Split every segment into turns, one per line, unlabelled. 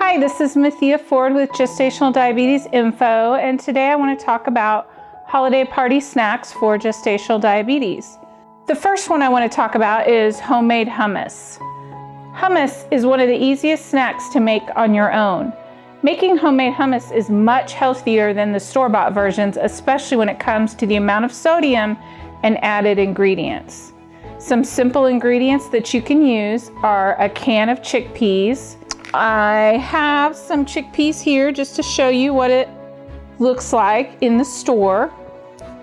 Hi, this is Mathia Ford with Gestational Diabetes Info, and today I want to talk about holiday party snacks for gestational diabetes. The first one I want to talk about is homemade hummus. Hummus is one of the easiest snacks to make on your own. Making homemade hummus is much healthier than the store-bought versions, especially when it comes to the amount of sodium and added ingredients. Some simple ingredients that you can use are a can of chickpeas. I have some chickpeas here just to show you what it looks like in the store.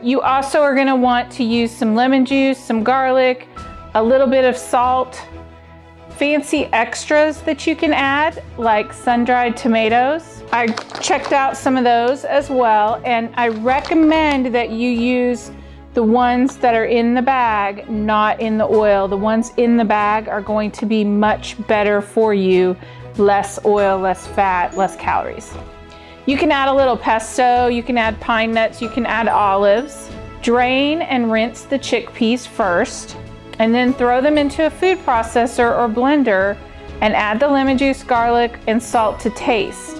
You also are going to want to use some lemon juice, some garlic, a little bit of salt, fancy extras that you can add like sun-dried tomatoes. I checked out some of those as well, and I recommend that you use the ones that are in the bag, not in the oil. The ones in the bag are going to be much better for you. Less oil, less fat, less calories. You can add a little pesto, you can add pine nuts, you can add olives. Drain and rinse the chickpeas first, and then throw them into a food processor or blender and add the lemon juice, garlic, and salt to taste.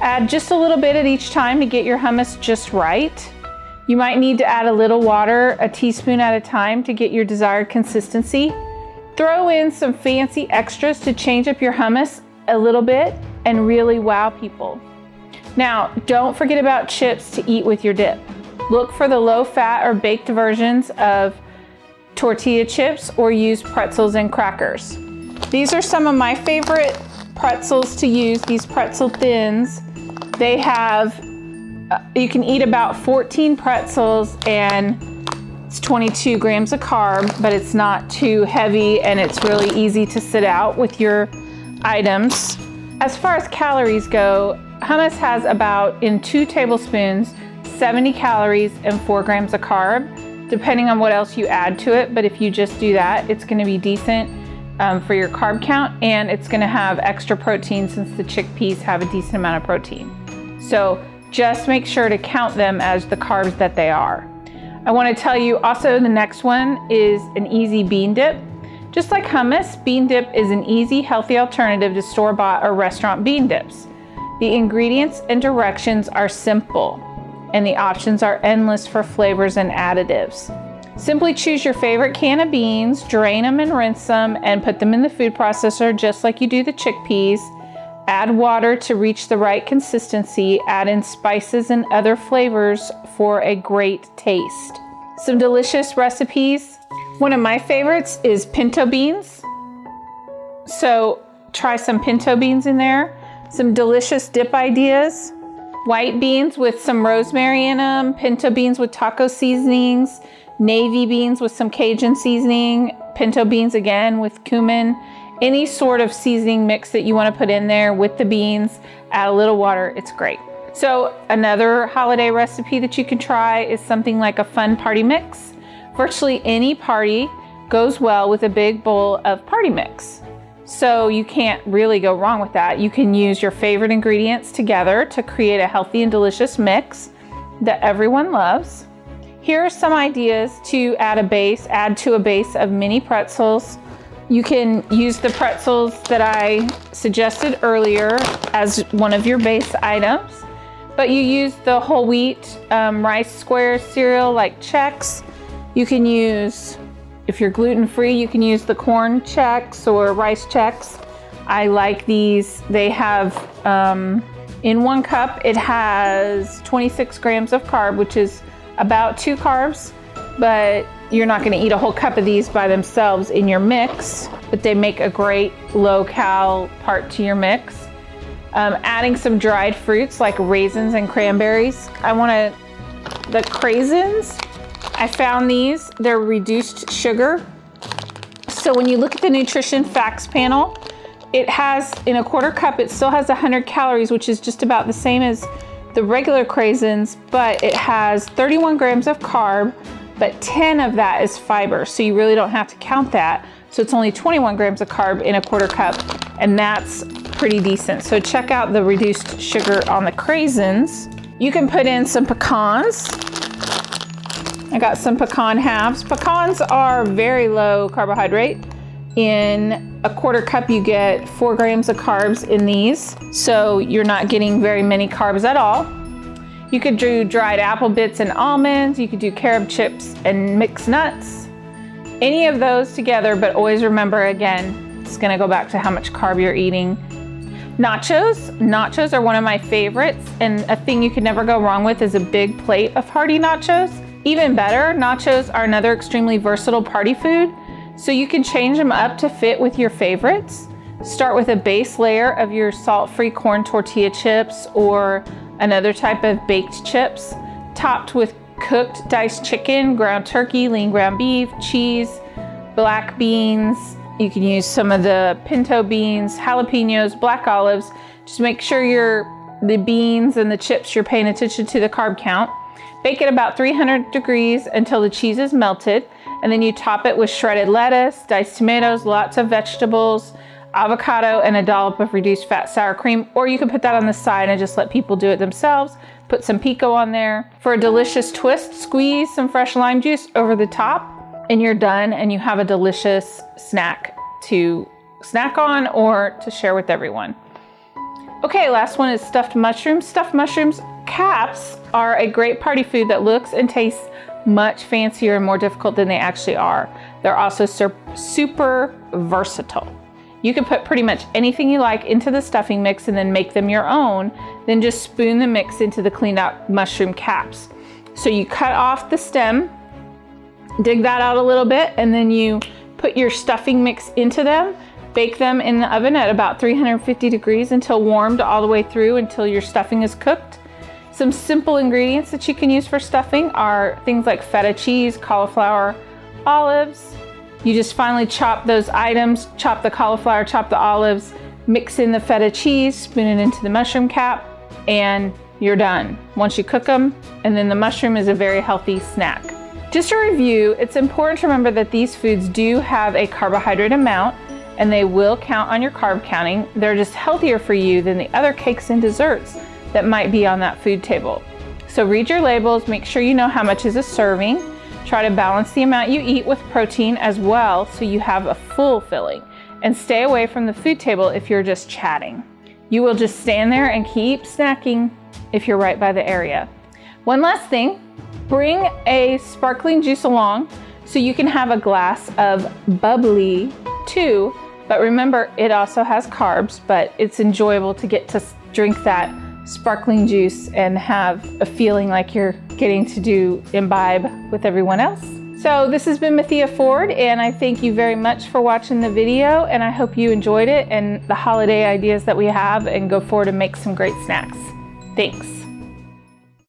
Add just a little bit at each time to get your hummus just right. You might need to add a little water, a teaspoon at a time, to get your desired consistency. Throw in some fancy extras to change up your hummus a little bit and really wow people. Now, don't forget about chips to eat with your dip. Look for the low-fat or baked versions of tortilla chips, or use pretzels and crackers. These are some of my favorite pretzels to use, these pretzel thins. They have, you can eat about 14 pretzels and it's 22 grams of carb, but it's not too heavy and it's really easy to sit out with your items. As far as calories go, hummus has about, in 2 tablespoons, 70 calories and 4 grams of carb, depending on what else you add to it. But if you just do that, it's going to be decent for your carb count, and it's going to have extra protein since the chickpeas have a decent amount of protein. So just make sure to count them as the carbs that they are. I want to tell you also, the next one is an easy bean dip. Just like hummus, bean dip is an easy, healthy alternative to store-bought or restaurant bean dips. The ingredients and directions are simple, and the options are endless for flavors and additives. Simply choose your favorite can of beans, drain them and rinse them, and put them in the food processor just like you do the chickpeas. Add water to reach the right consistency. Add in spices and other flavors for a great taste. Some delicious recipes. One of my favorites is pinto beans. So try some pinto beans in there. Some delicious dip ideas. White beans with some rosemary in them. Pinto beans with taco seasonings. Navy beans with some Cajun seasoning. Pinto beans again with cumin. Any sort of seasoning mix that you want to put in there with the beans. Add a little water. It's great. So another holiday recipe that you can try is something like a fun party mix. Virtually any party goes well with a big bowl of party mix. So you can't really go wrong with that. You can use your favorite ingredients together to create a healthy and delicious mix that everyone loves. Here are some ideas to add to a base of mini pretzels. You can use the pretzels that I suggested earlier as one of your base items, but you use the whole wheat rice square cereal like Chex. You can use, if you're gluten-free, you can use the corn Chex or rice Chex. I like these. They have, in 1 cup, it has 26 grams of carb, which is about 2 carbs, but you're not going to eat a whole cup of these by themselves in your mix, but they make a great low-cal part to your mix. Adding some dried fruits like raisins and cranberries. The craisins, I found these, they're reduced sugar. So when you look at the nutrition facts panel, it has, in a 1/4 cup, it still has 100 calories, which is just about the same as the regular craisins, but it has 31 grams of carb, but 10 of that is fiber. So you really don't have to count that. So it's only 21 grams of carb in a 1/4 cup, and that's pretty decent. So check out the reduced sugar on the craisins. You can put in some pecans. I got some pecan halves. Pecans are very low carbohydrate in a quarter cup, you get 4 grams of carbs in these. So you're not getting very many carbs at all. You could do dried apple bits and almonds. You could do carob chips and mixed nuts. Any of those together, but always remember, again, it's gonna go back to how much carb you're eating. Nachos. Nachos are one of my favorites, and a thing you can never go wrong with is a big plate of hearty nachos. Even better, nachos are another extremely versatile party food, so you can change them up to fit with your favorites. Start with a base layer of your salt-free corn tortilla chips or another type of baked chips, topped with cooked diced chicken, ground turkey, lean ground beef, cheese, black beans. You can use some of the pinto beans, jalapenos, black olives. Just make sure the beans and the chips, you're paying attention to the carb count. Bake it about 300 degrees until the cheese is melted, and then you top it with shredded lettuce, diced tomatoes, lots of vegetables, avocado, and a dollop of reduced fat sour cream, or you can put that on the side and just let people do it themselves. Put some pico on there. For a delicious twist, squeeze some fresh lime juice over the top, and you're done, and you have a delicious snack to snack on or to share with everyone. Okay, last one is stuffed mushrooms. Stuffed mushrooms caps are a great party food that looks and tastes much fancier and more difficult than they actually are. They're also super versatile. You can put pretty much anything you like into the stuffing mix and then make them your own. Then just spoon the mix into the cleaned out mushroom caps. So you cut off the stem, dig that out a little bit, and then you put your stuffing mix into them. Bake them in the oven at about 350 degrees until warmed all the way through until your stuffing is cooked. Some simple ingredients that you can use for stuffing are things like feta cheese, cauliflower, olives. You just finely chop those items, chop the cauliflower, chop the olives, mix in the feta cheese, spoon it into the mushroom cap, and you're done. Once you cook them, and then the mushroom is a very healthy snack. Just to review, it's important to remember that these foods do have a carbohydrate amount, and they will count on your carb counting. They're just healthier for you than the other cakes and desserts that might be on that food table. So read your labels, make sure you know how much is a serving. Try to balance the amount you eat with protein as well so you have a full filling. And stay away from the food table if you're just chatting. You will just stand there and keep snacking if you're right by the area. One last thing, bring a sparkling juice along so you can have a glass of bubbly too. But remember, it also has carbs, but it's enjoyable to get to drink that sparkling juice and have a feeling like you're getting to imbibe with everyone else. So this has been Mathia Ford, and I thank you very much for watching the video, and I hope you enjoyed it and the holiday ideas that we have, and go forward and make some great snacks. Thanks.